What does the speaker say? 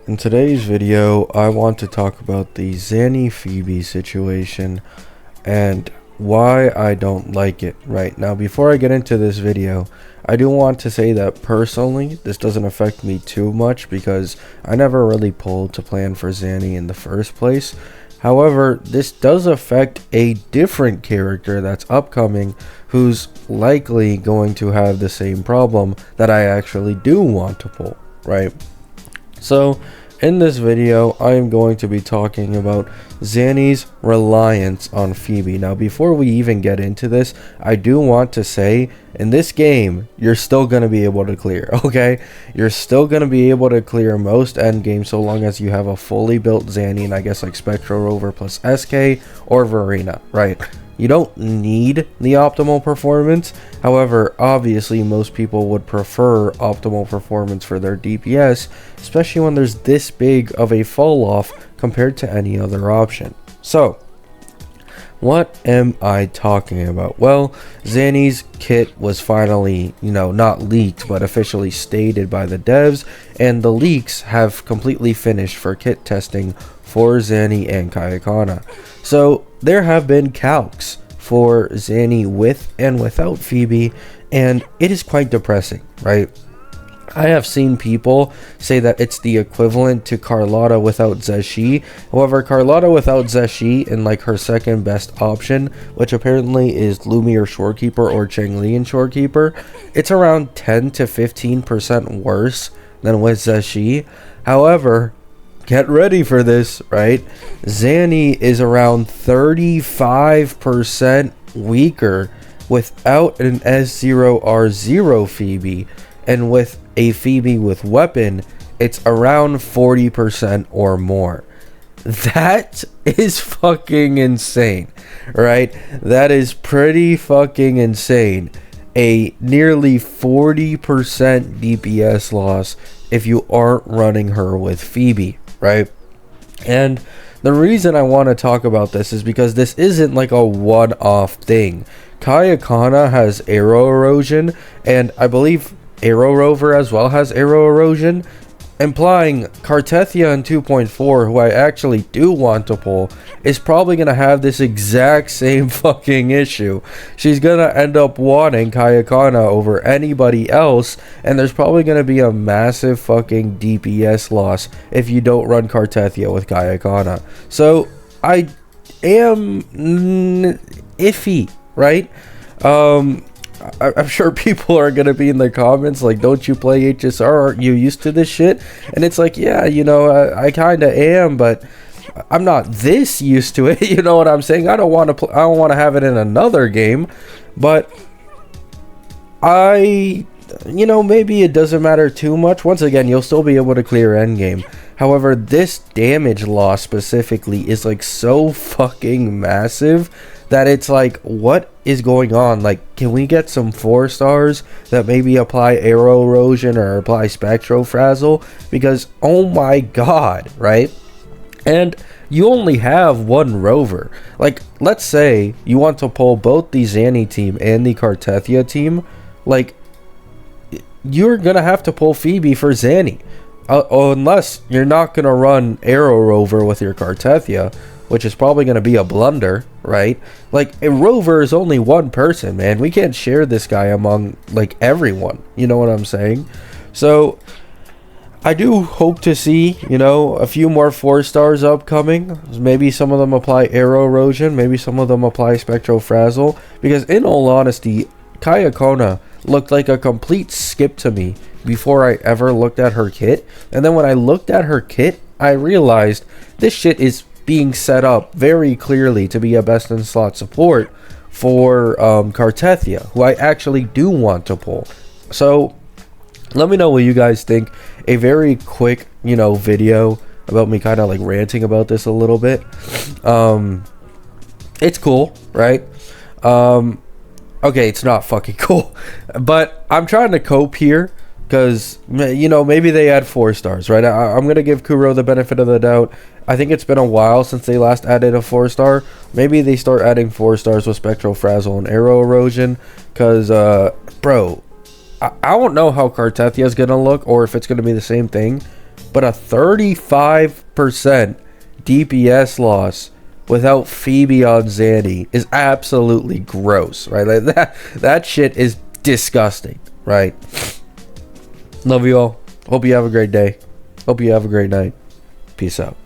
In today's video, I want to talk about the Xany Phoebe situation and why I don't like it. Right now, before I get into this video, I do want to say that personally, this doesn't affect me too much because I never really pulled to plan for Xany in the first place. However, this does affect a different character that's upcoming who's likely going to have the same problem that I actually do want to pull, right? So, in this video, I am going to be talking about Xany's reliance on Phoebe. Now, before we even get into this, I do want to say, in this game, you're still going to be able to clear, okay? You're still going to be able to clear most endgames so long as you have a fully built Xany, and I guess like Spectral Rover plus SK or Verena, right? You don't need the optimal performance. However, obviously most people would prefer optimal performance for their DPS, especially when there's this big of a fall off compared to any other option. So, what am I talking about? Well, Xany's kit was finally, not leaked, but officially stated by the devs, and the leaks have completely finished for kit testing for Xany and Kayakana. So, there have been calcs for Xany with and without Phoebe, and it is quite depressing, right? I have seen people say that it's the equivalent to Carlotta without Xeshi. However, Carlotta without Xeshi in like her second best option, which apparently is Lumiere Shorekeeper or Chang'Lian Shorekeeper, it's around 10 to 15% worse than with Xeshi. However, get ready for this, right? Xany is around 35% weaker without an S0R0 Phoebe, and with a Phoebe with weapon, it's around 40% or more. That is fucking insane, right? That is pretty fucking insane. A nearly 40% DPS loss if you aren't running her with Phoebe, right? And the reason I want to talk about this is because this isn't like a one-off thing. Kayakana has arrow erosion, and I believe Arrow Rover as well has arrow erosion, implying Kartethia in 2.4, who I actually do want to pull, is probably going to have this exact same fucking issue. She's going to end up wanting Kayakana over anybody else, and there's probably going to be a massive fucking DPS loss if you don't run Kartethia with Kayakana. So, I am iffy, right? I'm sure people are going to be in the comments like, don't you play HSR? Aren't you used to this shit? And it's like, yeah, I kind of am, but I'm not this used to it. You know what I'm saying? I don't want to have it in another game, but maybe it doesn't matter too much. Once again, you'll still be able to clear endgame. However, this damage loss specifically is like so fucking massive that it's like, what is going on? Like, can we get some 4 stars that maybe apply arrow erosion or apply spectro frazzle? Because oh my god, right? And you only have one rover. Like, let's say you want to pull both the Xany team and the Kartethia team, like, you're gonna have to pull Phoebe for Xany, unless you're not gonna run arrow rover with your Kartethia, which is probably going to be a blunder, right? Like, a rover is only one person, man. We can't share this guy among, like, everyone. You know what I'm saying? So, I do hope to see, a few more 4 stars upcoming. Maybe some of them apply arrow erosion. Maybe some of them apply spectro frazzle. Because, in all honesty, Kayakona looked like a complete skip to me before I ever looked at her kit. And then when I looked at her kit, I realized this shit is being set up very clearly to be a best in slot support for Kartethia, who I actually do want to pull. So let me know what you guys think. A very quick video about me kind of like ranting about this a little bit. It's cool, right? Okay, it's not fucking cool, but I'm trying to cope here because maybe they add 4 stars, right? I'm gonna give Kuro the benefit of the doubt. I think it's been a while since they last added a 4 star. Maybe they start adding 4 stars with spectral frazzle and arrow erosion, because bro, I don't know how Kartethia is gonna look, or if it's gonna be the same thing. But a 35% DPS loss without Phoebe on Xany is absolutely gross, right? Like that shit is disgusting, right? Love you all. Hope you have a great day. Hope you have a great night. Peace out.